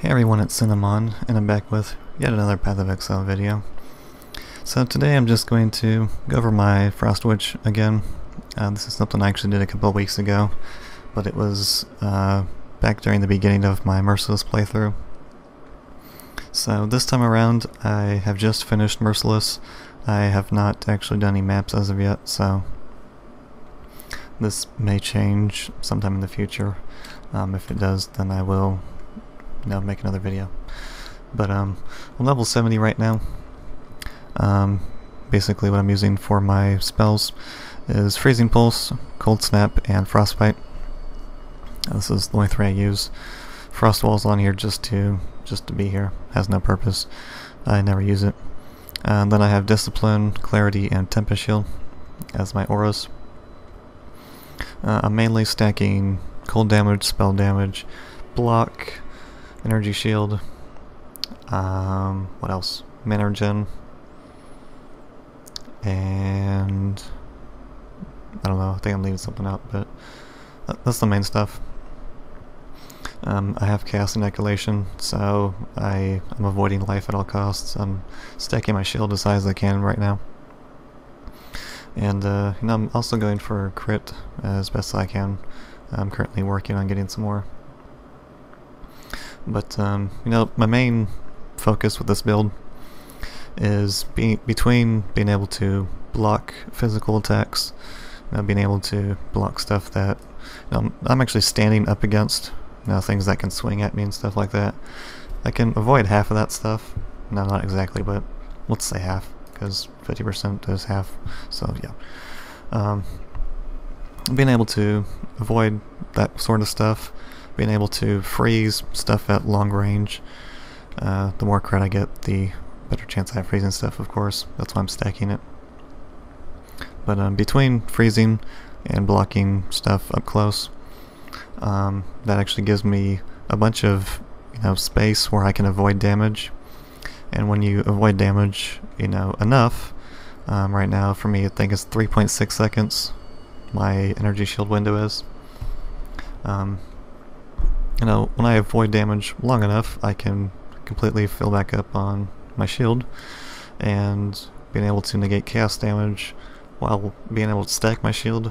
Hey everyone, it's Cinnamon, and I'm back with yet another Path of Exile video. So today I'm just going to go over my Frost Witch again. This is something I actually did a couple of weeks ago, but it was back during the beginning of my Merciless playthrough. So this time around I have just finished Merciless. I have not actually done any maps as of yet, so this may change sometime in the future. If it does, then I will make another video. But I'm level 70 right now. Basically what I'm using for my spells is Freezing Pulse, Cold Snap, and Frostbite. This is the only three I use. Frost Wall's on here just to be here. Has no purpose. I never use it. Then I have Discipline, Clarity, and Tempest Shield as my auras. I'm mainly stacking cold damage, spell damage, block, energy shield, what else? Mana regen, and I don't know, I think I'm leaving something out, but that's the main stuff. I have Chaos Inoculation, so I'm avoiding life at all costs. I'm stacking my shield as high as I can right now. And I'm also going for crit as best as I can. I'm currently working on getting some more. But my main focus with this build is between being able to block physical attacks, being able to block stuff that I'm actually standing up against, things that can swing at me and stuff like that. I can avoid half of that stuff. No, not exactly, but let's say half, because 50% is half. So yeah, being able to avoid that sort of stuff. Being able to freeze stuff at long range. The more crit I get, the better chance I have freezing stuff, of course. That's why I'm stacking it. But between freezing and blocking stuff up close, that actually gives me a bunch of space where I can avoid damage. And when you avoid damage, enough, right now for me I think it's 3.6 seconds my energy shield window is. When I avoid damage long enough, I can completely fill back up on my shield, and being able to negate chaos damage while being able to stack my shield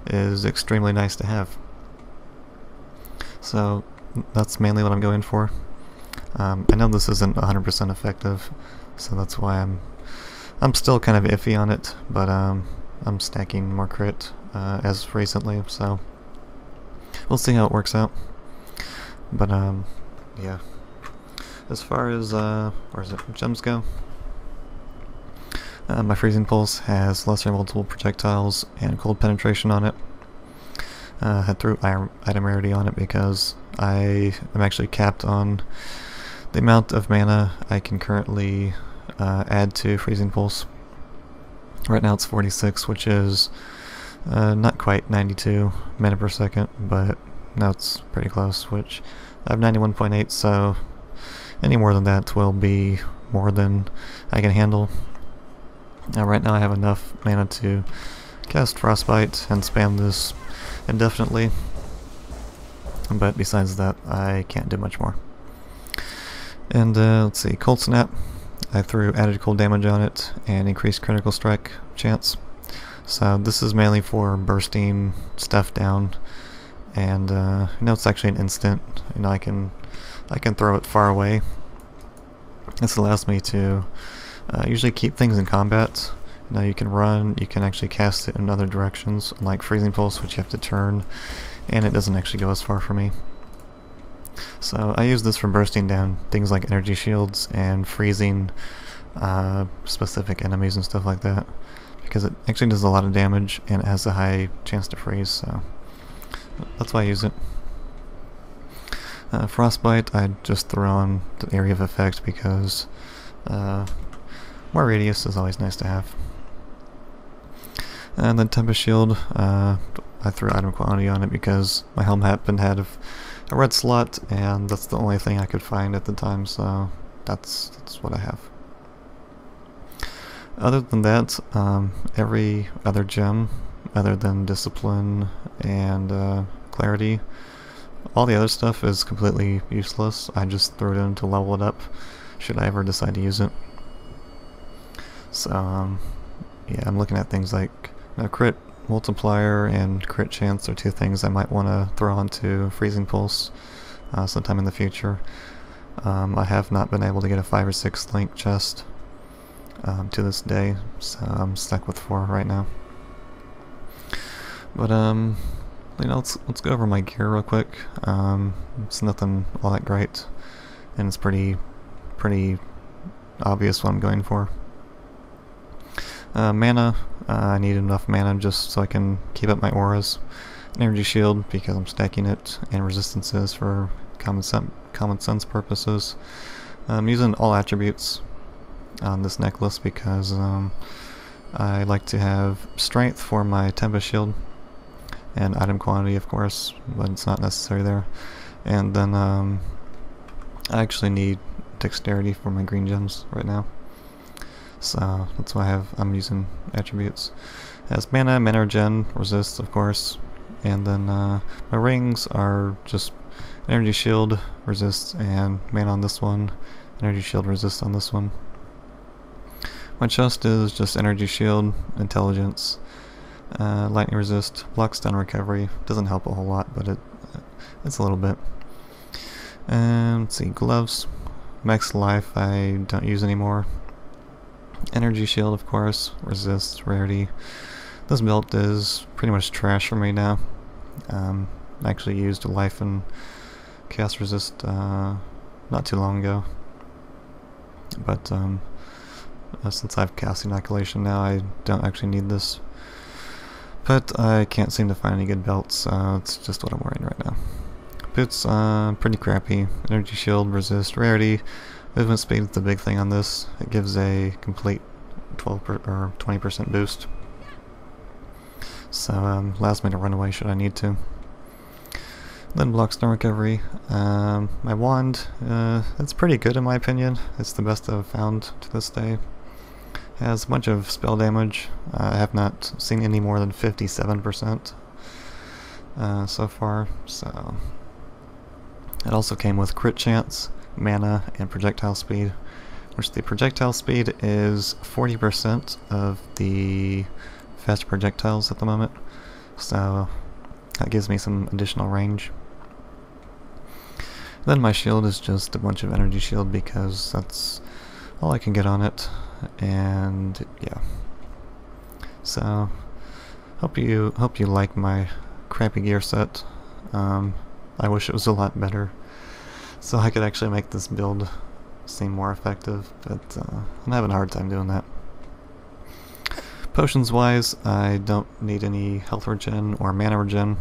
is extremely nice to have. So that's mainly what I'm going for. I know this isn't 100% effective, so that's why I'm still kind of iffy on it, but I'm stacking more crit as recently, so we'll see how it works out. But yeah, as far as gems go, my Freezing Pulse has lesser multiple projectiles and cold penetration on it. I threw item rarity on it because I am actually capped on the amount of mana I can currently add to Freezing Pulse. Right now it's 46, which is not quite 92 mana per second, but now it's pretty close, which I have 91.8, so any more than that will be more than I can handle. Now right now I have enough mana to cast Frostbite and spam this indefinitely, but besides that I can't do much more. And let's see, Cold Snap, I threw added cold damage on it and increased critical strike chance. So this is mainly for bursting stuff down, and it's actually an instant. I can throw it far away. This allows me to usually keep things in combat. You can run, you can actually cast it in other directions, unlike Freezing Pulse, which you have to turn, and it doesn't actually go as far for me. So I use this for bursting down things like energy shields and freezing specific enemies and stuff like that, because it actually does a lot of damage and it has a high chance to freeze, so that's why I use it. Frostbite I just throw on the area of effect because more radius is always nice to have. And then Tempest Shield, I threw item quantity on it because my helm happened to have a red slot, and that's the only thing I could find at the time, so that's what I have. Other than that, every other gem other than Discipline and Clarity all the other stuff is completely useless. I just threw it in to level it up, should I ever decide to use it. So, yeah, I'm looking at things like crit multiplier and crit chance are two things I might want to throw onto Freezing Pulse sometime in the future. I have not been able to get a 5 or 6 link chest to this day, so I'm stuck with 4 right now. But you know, let's go over my gear real quick. It's nothing all that great, and it's pretty obvious what I'm going for. Mana, I need enough mana just so I can keep up my auras. Energy shield because I'm stacking it, and resistances for common sense purposes. I'm using all attributes on this necklace because I like to have strength for my Tempest shield, and item quantity of course, but it's not necessary there. And then I actually need dexterity for my green gems right now, so that's why I'm using attributes. It has mana, regen, resist of course, and then my rings are just energy shield, resist, and mana on this one, energy shield, resist on this one. My chest is just energy shield, intelligence, lightning resist, block stun recovery. Doesn't help a whole lot, but it's a little bit. And let's see, gloves, max life I don't use anymore. Energy shield of course, resist, rarity. This belt is pretty much trash for me now. I actually used a life and chaos resist not too long ago, but since I have chaos inoculation now, I don't actually need this. But I can't seem to find any good belts, so it's just what I'm wearing right now. Boots, pretty crappy. Energy shield, resist, rarity. Movement speed is the big thing on this. It gives a complete 20% boost. So allows me to run away should I need to. Then block stun recovery. My wand, it's pretty good in my opinion. It's the best I've found to this day. It has a bunch of spell damage. I have not seen any more than 57% so far. So it also came with crit chance, mana, and projectile speed, which the projectile speed is 40% of the fast projectiles at the moment. So that gives me some additional range. Then my shield is just a bunch of energy shield because that's all I can get on it, and yeah. So hope you like my crappy gear set. I wish it was a lot better, so I could actually make this build seem more effective, but I'm having a hard time doing that. Potions wise, I don't need any health regen or mana regen,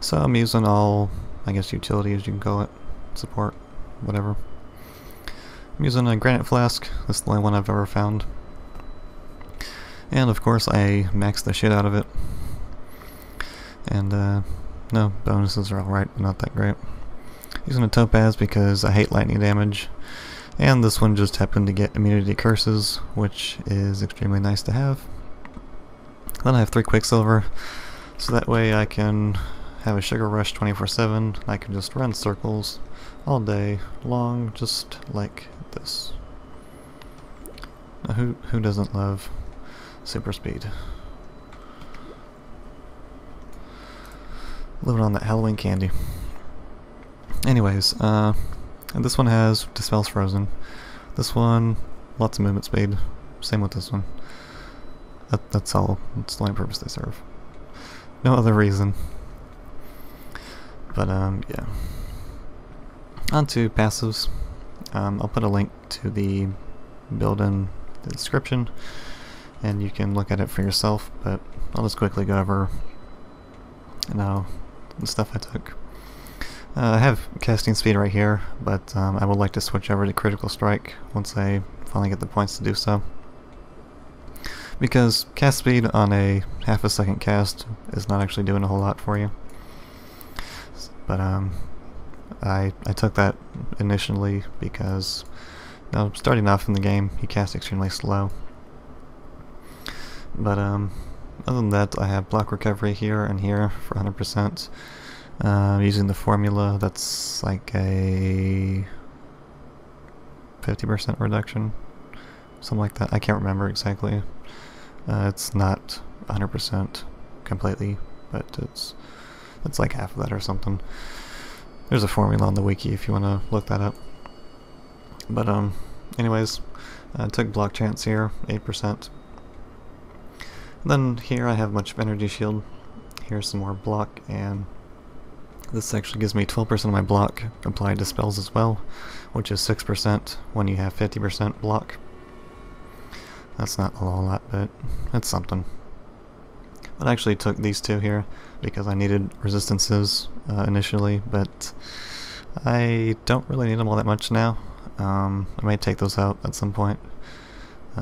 so I'm using all, I guess, utility as you can call it, support, whatever. I'm using a granite flask. This is the only one I've ever found, and of course I maxed the shit out of it. And no, bonuses are alright, but not that great. Using a topaz because I hate lightning damage, and this one just happened to get immunity to curses, which is extremely nice to have. Then I have 3 quicksilver, so that way I can have a sugar rush 24/7. I can just run circles all day long, just like this. Now, who doesn't love super speed? Living on that Halloween candy. Anyways, and this one has Dispels Frozen. This one, lots of movement speed. Same with this one. That's all. That's the only purpose they serve. No other reason. But yeah. On to passives. I'll put a link to the build in the description, and you can look at it for yourself. But I'll just quickly go over the stuff I took. I have casting speed right here, but I would like to switch over to critical strike once I finally get the points to do so, because cast speed on a half a second cast is not actually doing a whole lot for you. But I took that initially because starting off in the game you cast extremely slow. But other than that, I have block recovery here and here for 100%. Using the formula, that's like a 50% reduction, something like that. I can't remember exactly. It's not 100% completely, but it's like half of that or something. There's a formula on the wiki if you want to look that up. But anyways, I took block chance here, 8%. And then here I have a bunch of energy shield. Here's some more block, and this actually gives me 12% of my block applied to spells as well, which is 6% when you have 50% block. That's not a lot, but it's something. But I actually took these two here because I needed resistances initially, but I don't really need them all that much now. I may take those out at some point,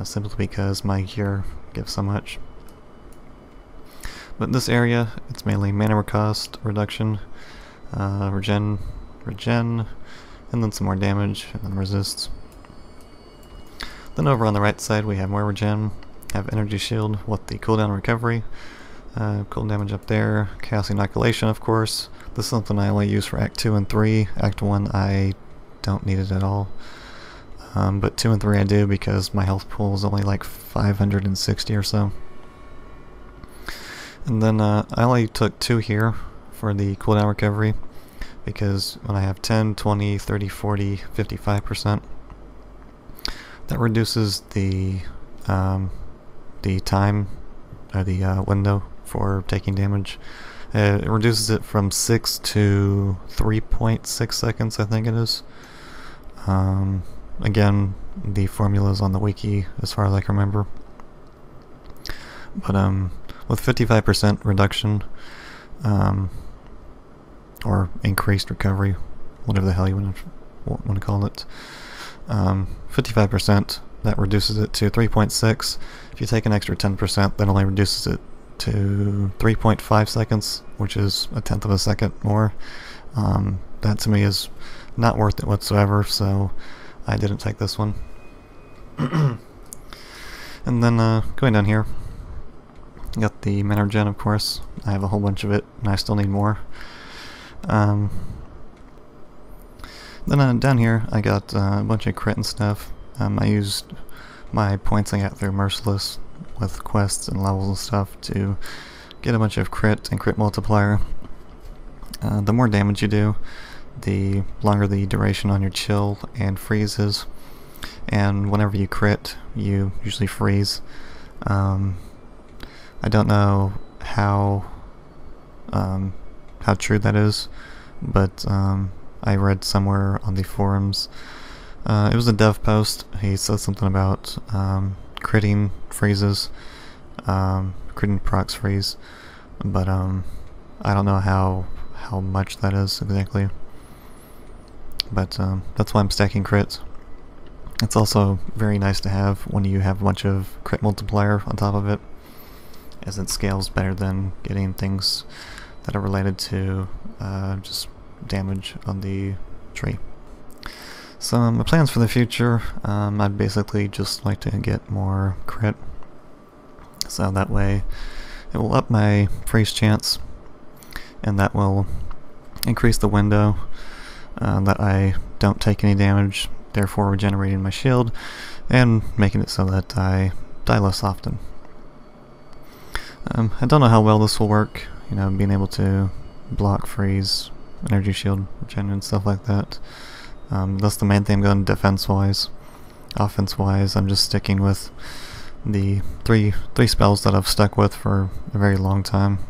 simply because my gear gives so much. But this area, it's mainly mana cost reduction, regen, and then some more damage, and then resists. Then over on the right side we have more regen, have energy shield with the cooldown recovery, cool damage up there, chaos inoculation of course. This is something I only use for Act 2 and 3, Act 1 I don't need it at all. But 2 and 3 I do because my health pool is only like 560 or so. And then I only took 2 here for the cooldown recovery because when I have 10, 20, 30, 40, 55%, that reduces the time, or the window for taking damage. It reduces it from 6 to 3.6 seconds, I think it is. Again, the formula is on the wiki as far as I can remember. But with 55% reduction, or increased recovery, whatever the hell you want to call it, 55%, that reduces it to 3.6. If you take an extra 10%, that only reduces it to 3.5 seconds, which is a tenth of a second more. That to me is not worth it whatsoever, so I didn't take this one. And then going down here, got the mana regen, of course. I have a whole bunch of it, and I still need more. Then down here, I got a bunch of crit and stuff. I used my points I got through Merciless with quests and levels and stuff to get a bunch of crit and crit multiplier. The more damage you do, the longer the duration on your chill and freeze is. And whenever you crit, you usually freeze. I don't know how true that is, but I read somewhere on the forums. It was a dev post. He said something about critting freezes, critting procs freeze, but I don't know how much that is exactly. But that's why I'm stacking crits. It's also very nice to have when you have a bunch of crit multiplier on top of it, as it scales better than getting things that are related to just damage on the tree. So my plans for the future, I'd basically just like to get more crit, so that way it will up my freeze chance, and that will increase the window that I don't take any damage, therefore regenerating my shield and making it so that I die less often. I don't know how well this will work, you know, being able to block, freeze, energy shield, regen, and stuff like that. That's the main thing I'm going defense-wise. Offense-wise, I'm just sticking with the three spells that I've stuck with for a very long time.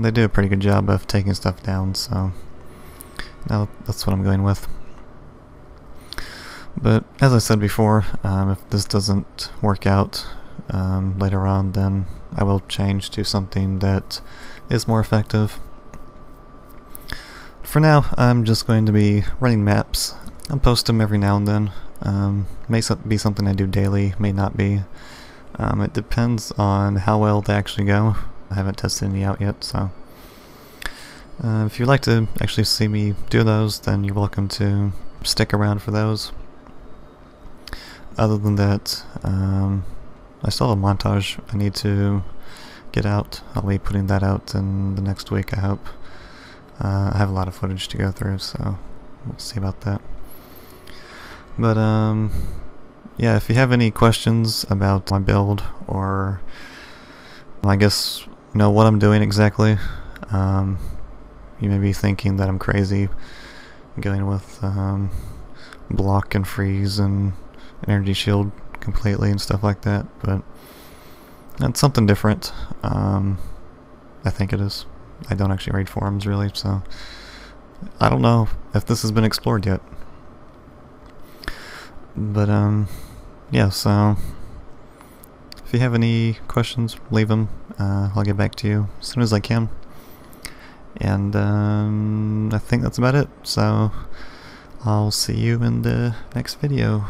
They do a pretty good job of taking stuff down, so now that's what I'm going with. But as I said before, if this doesn't work out later on, then I will change to something that is more effective. For now, I'm just going to be running maps. I'll post them every now and then. May be something I do daily, may not be. It depends on how well they actually go. I haven't tested any out yet, so if you'd like to actually see me do those, then you're welcome to stick around for those. Other than that, I still have a montage I need to get out. I'll be putting that out in the next week, I hope. I have a lot of footage to go through, so we'll see about that. But yeah, if you have any questions about my build, or I guess know what I'm doing exactly, you may be thinking that I'm crazy going with block and freeze and energy shield completely and stuff like that, but that's something different. I think it is. I don't actually read forums really, so I don't know if this has been explored yet. But yeah, so if you have any questions, leave them. I'll get back to you as soon as I can. And I think that's about it, so I'll see you in the next video.